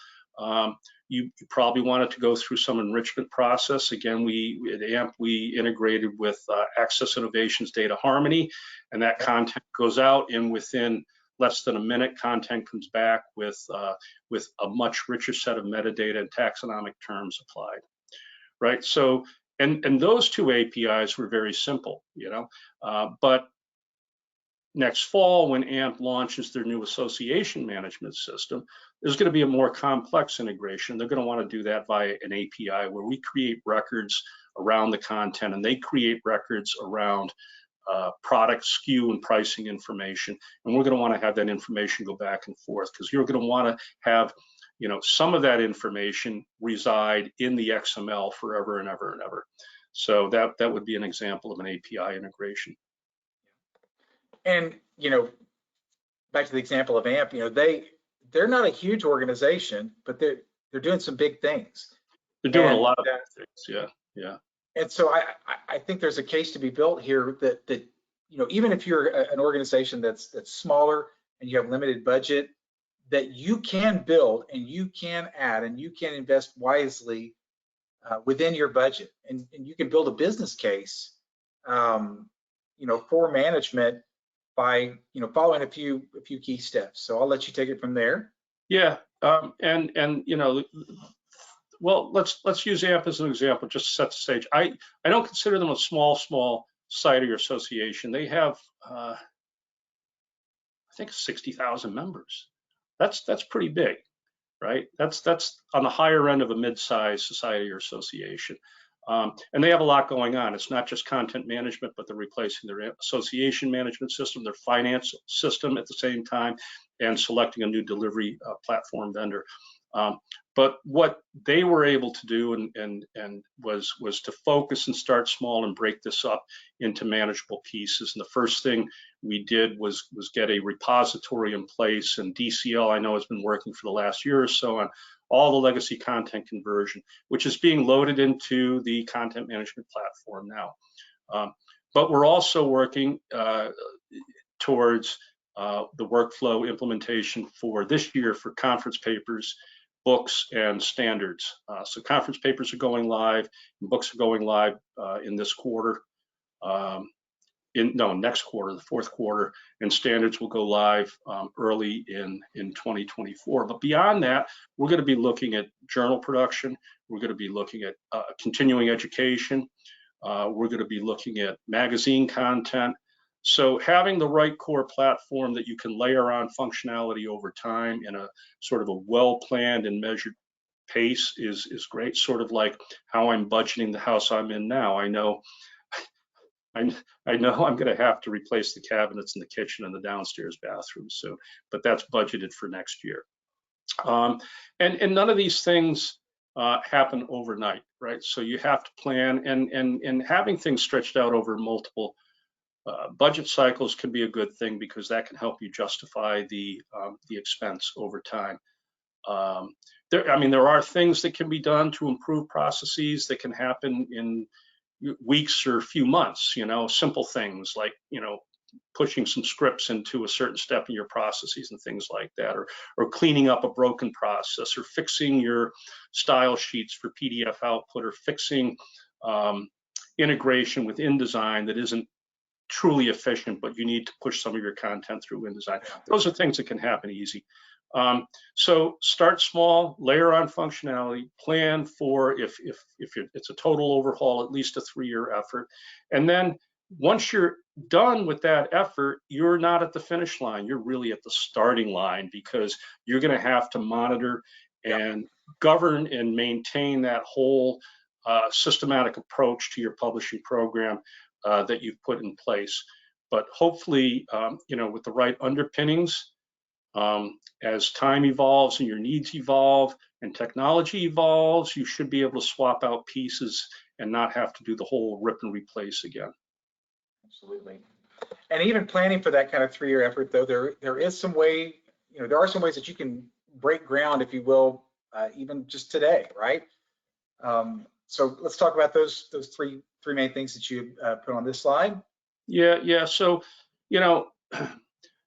[SPEAKER 2] you probably want it to go through some enrichment process. Again, at AMP, we integrated with Access Innovations Data Harmony, and that content goes out, and within less than a minute, content comes back with a much richer set of metadata and taxonomic terms applied, right? So, and those two APIs were very simple, but next fall, when AMP launches their new association management system, there's going to be a more complex integration. They're going to want to do that via an API where we create records around the content, and they create records around product SKU and pricing information. And we're going to want to have that information go back and forth, because you're going to want to have some of that information reside in the XML forever and ever and ever. So that would be an example of an API integration.
[SPEAKER 3] And back to the example of AMP, they're not a huge organization, but they're doing some big things.
[SPEAKER 2] They're doing a lot of things, yeah.
[SPEAKER 3] And so I think there's a case to be built here that even if you're an organization that's smaller and you have limited budget, that you can build and you can add and you can invest wisely within your budget, and you can build a business case, for management by following a few key steps. So I'll let you take it from there.
[SPEAKER 2] Yeah, well, let's use AMP as an example, just to set the stage. I don't consider them a small society or association. They have I think 60,000 members. That's pretty big, right? That's on the higher end of a mid-sized society or association. And they have a lot going on. It's not just content management, but they're replacing their association management system, their finance system at the same time, and selecting a new delivery platform vendor. But what they were able to do and was to focus and start small and break this up into manageable pieces. And the first thing we did was get a repository in place, and DCL, I know, has been working for the last year or so on all the legacy content conversion, which is being loaded into the content management platform now. But we're also working towards the workflow implementation for this year for conference papers, books, and standards. So conference papers are going live, and books are going live in this quarter. Next quarter, the fourth quarter, and standards will go live early in 2024. But beyond that, we're going to be looking at journal production. We're going to be looking at continuing education. We're going to be looking at magazine content. So having the right core platform that you can layer on functionality over time in a sort of a well-planned and measured pace is great. Sort of like how I'm budgeting the house I'm in now. I know I'm going to have to replace the cabinets in the kitchen and the downstairs bathroom soon, but that's budgeted for next year. And none of these things happen overnight, right? So you have to plan, and having things stretched out over multiple budget cycles can be a good thing, because that can help you justify the expense over time. there are things that can be done to improve processes that can happen in weeks or a few months, simple things like, pushing some scripts into a certain step in your processes and things like that, or cleaning up a broken process, or fixing your style sheets for PDF output, or fixing integration with InDesign that isn't truly efficient, but you need to push some of your content through InDesign. Those are things that can happen easy. So start small, layer on functionality, plan for if it's a total overhaul, at least a 3-year effort. And then once you're done with that effort, you're not at the finish line, you're really at the starting line, because you're going to have to monitor and govern and maintain that whole systematic approach to your publishing program that you've put in place. But hopefully, with the right underpinnings, as time evolves and your needs evolve and technology evolves, you should be able to swap out pieces and not have to do the whole rip and replace again.
[SPEAKER 3] Absolutely. And even planning for that kind of 3-year effort, though, there is some way, there are some ways that you can break ground, if you will, even just today, right? So let's talk about those three main things that you put on this slide.
[SPEAKER 2] Yeah. So,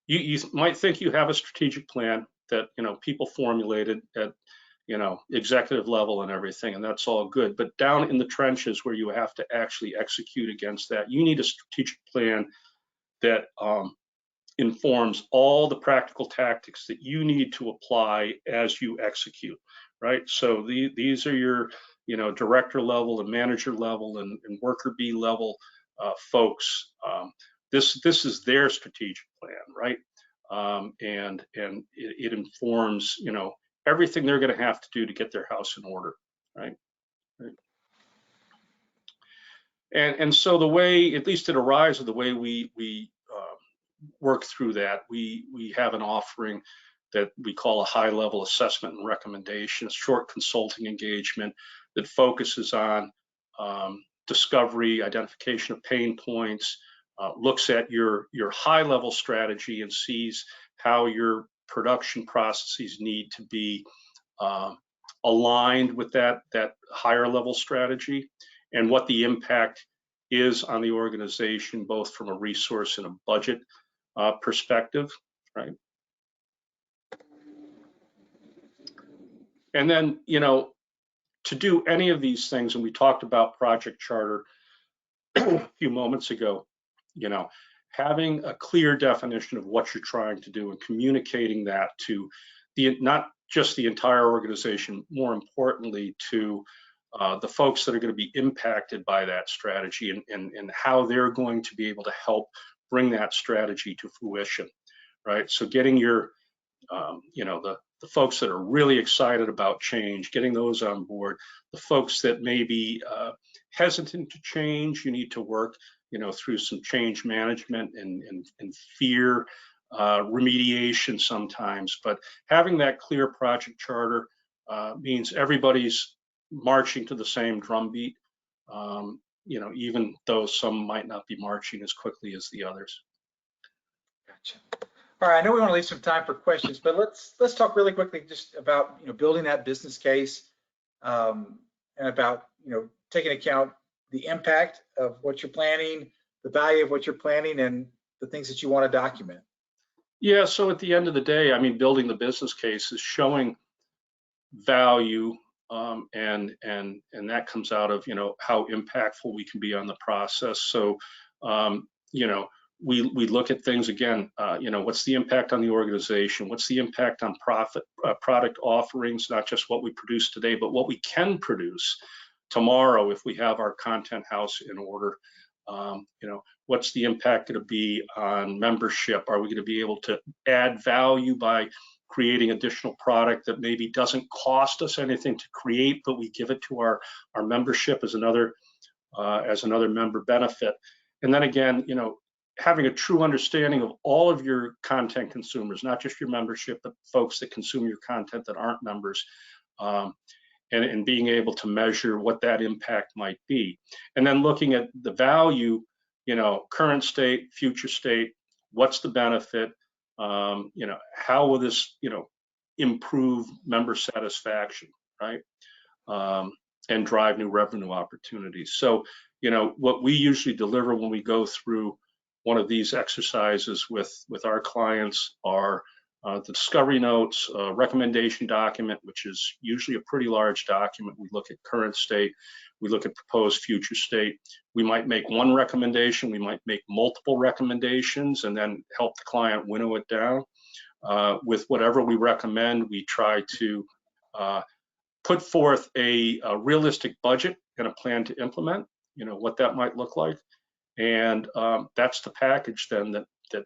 [SPEAKER 2] you might think you have a strategic plan that people formulated at executive level and everything, and that's all good. But down in the trenches where you have to actually execute against that, you need a strategic plan that informs all the practical tactics that you need to apply as you execute, right? So these are your director level and manager level and worker B level folks. This is their strategic plan, right? And it informs everything they're going to have to do to get their house in order, right? And so the way, at least at Arise, the way we work through that, we have an offering that we call a high-level assessment and recommendation, a short consulting engagement that focuses on discovery, identification of pain points, looks at your high-level strategy and sees how your production processes need to be aligned with that higher level strategy, and what the impact is on the organization, both from a resource and a budget perspective, right? And then, to do any of these things, and we talked about Project Charter a few moments ago, having a clear definition of what you're trying to do and communicating that to not just the entire organization, more importantly to the folks that are going to be impacted by that strategy, and how they're going to be able to help bring that strategy to fruition, right? So getting your, the folks that are really excited about change, getting those on board. The folks that may be hesitant to change, you need to work, through some change management and fear remediation sometimes. But having that clear project charter means everybody's marching to the same drumbeat, even though some might not be marching as quickly as the others.
[SPEAKER 3] Gotcha. All right, I know we want to leave some time for questions, but let's talk really quickly just about building that business case, and about taking account the impact of what you're planning, the value of what you're planning, and the things that you want to document. Yeah.
[SPEAKER 2] So at the end of the day, building the business case is showing value, and that comes out of how impactful we can be on the process. So we look at things again, what's the impact on the organization? What's the impact on product offerings, not just what we produce today, but what we can produce tomorrow if we have our content house in order? What's the impact going to be on membership? Are we going to be able to add value by creating additional product that maybe doesn't cost us anything to create, but we give it to our membership as another member benefit? And then again, having a true understanding of all of your content consumers, not just your membership, but folks that consume your content that aren't members, and being able to measure what that impact might be. And then looking at the value, current state, future state, what's the benefit, how will this, improve member satisfaction, right? And drive new revenue opportunities. So, what we usually deliver when we go through one of these exercises with our clients are the discovery notes, recommendation document, which is usually a pretty large document. We look at current state, we look at proposed future state. We might make one recommendation, we might make multiple recommendations, and then help the client winnow it down. With whatever we recommend, we try to put forth a realistic budget and a plan to implement, what that might look like. And that's the package then that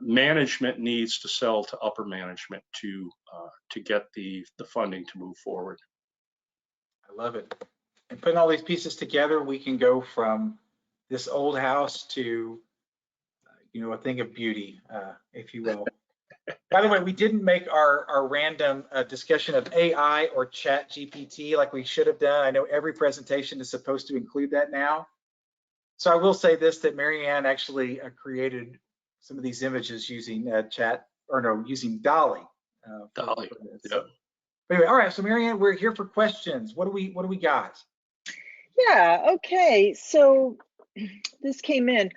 [SPEAKER 2] management needs to sell to upper management to get the funding to move forward.
[SPEAKER 3] I love it. And putting all these pieces together, we can go from this old house to, a thing of beauty, if you will. By the way, we didn't make our random discussion of AI or Chat GPT like we should have done. I know every presentation is supposed to include that now. So I will say this, that Marianne actually created some of these images using using Dolly.
[SPEAKER 2] Dolly,
[SPEAKER 3] yeah. But anyway, all right, so Marianne, we're here for questions. What do we got?
[SPEAKER 1] Yeah, okay, so this came in.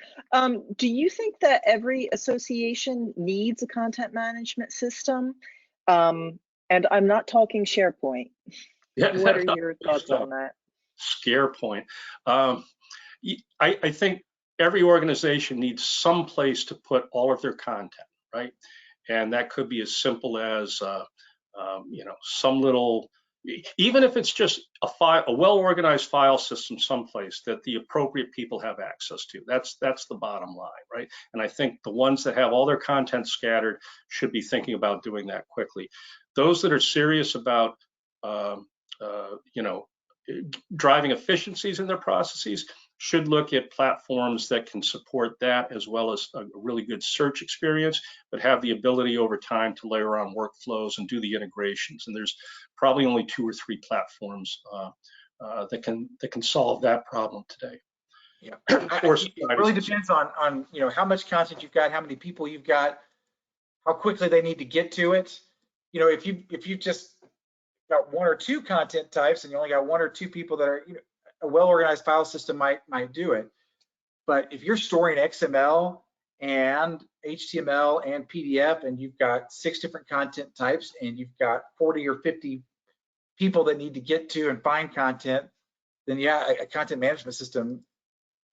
[SPEAKER 1] Do you think that every association needs a content management system? And I'm not talking SharePoint.
[SPEAKER 2] Yeah,
[SPEAKER 1] what are your thoughts on that?
[SPEAKER 2] ScarePoint. I think every organization needs some place to put all of their content, right? And that could be as simple as some little, even if it's just a well-organized file system someplace that the appropriate people have access to. That's the bottom line, right? And I think the ones that have all their content scattered should be thinking about doing that quickly. Those that are serious about driving efficiencies in their processes should look at platforms that can support that, as well as a really good search experience, but have the ability over time to layer on workflows and do the integrations. And there's probably only 2 or 3 platforms that can solve that problem today.
[SPEAKER 3] Yeah, it really depends on how much content you've got, how many people you've got, how quickly they need to get to it. If you just got 1 or 2 content types and you only got 1 or 2 people that are, a well-organized file system might do it. But if you're storing XML and HTML and PDF, and you've got 6 different content types, and you've got 40 or 50 people that need to get to and find content, then yeah, a content management system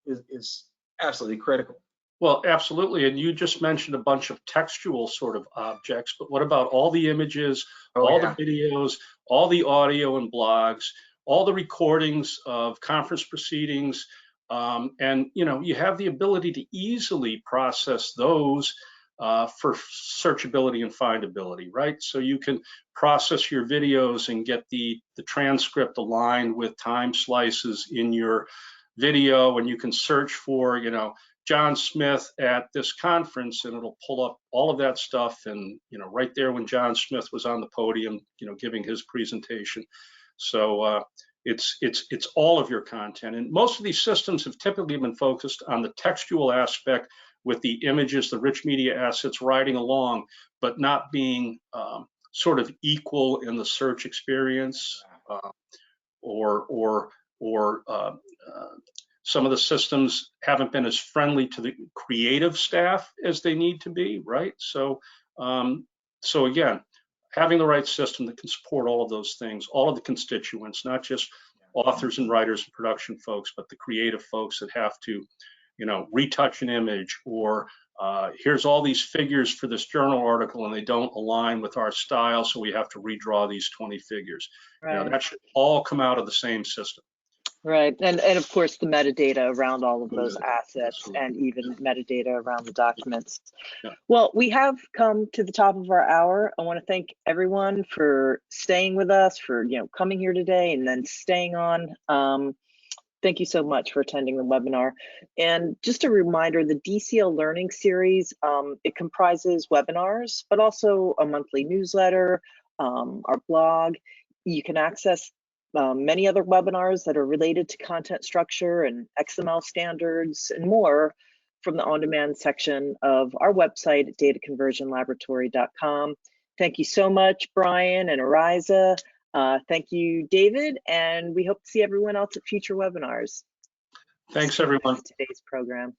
[SPEAKER 3] is absolutely critical.
[SPEAKER 2] Well, absolutely. And you just mentioned a bunch of textual sort of objects, but what about all the images, the videos, all the audio and blogs, all the recordings of conference proceedings, and you have the ability to easily process those for searchability and findability, right? So you can process your videos and get the transcript aligned with time slices in your video, and you can search for, John Smith at this conference, and it'll pull up all of that stuff, and right there when John Smith was on the podium, giving his presentation. So it's all of your content, and most of these systems have typically been focused on the textual aspect, with the images, the rich media assets riding along, but not being sort of equal in the search experience, or some of the systems haven't been as friendly to the creative staff as they need to be, right? So, so again, having the right system that can support all of those things, all of the constituents, not just authors and writers and production folks, but the creative folks that have to, retouch an image, or here's all these figures for this journal article and they don't align with our style, so we have to redraw these 20 figures.
[SPEAKER 1] Right.
[SPEAKER 2] That should all come out of the same system.
[SPEAKER 1] Right, and of course the metadata around all of those assets,
[SPEAKER 2] Absolutely.
[SPEAKER 1] and even metadata around the documents.
[SPEAKER 2] Yeah.
[SPEAKER 1] Well, we have come to the top of our hour. I want to thank everyone for staying with us, for coming here today and then staying on. Thank you so much for attending the webinar. And just a reminder, the DCL Learning Series, it comprises webinars, but also a monthly newsletter, our blog. You can access many other webinars that are related to content structure and XML standards and more from the on-demand section of our website at dataconversionlaboratory.com. Thank you so much, Brian and Ariza. Thank you, David, and we hope to see everyone else at future webinars.
[SPEAKER 2] Thanks, everyone.
[SPEAKER 1] Today's program.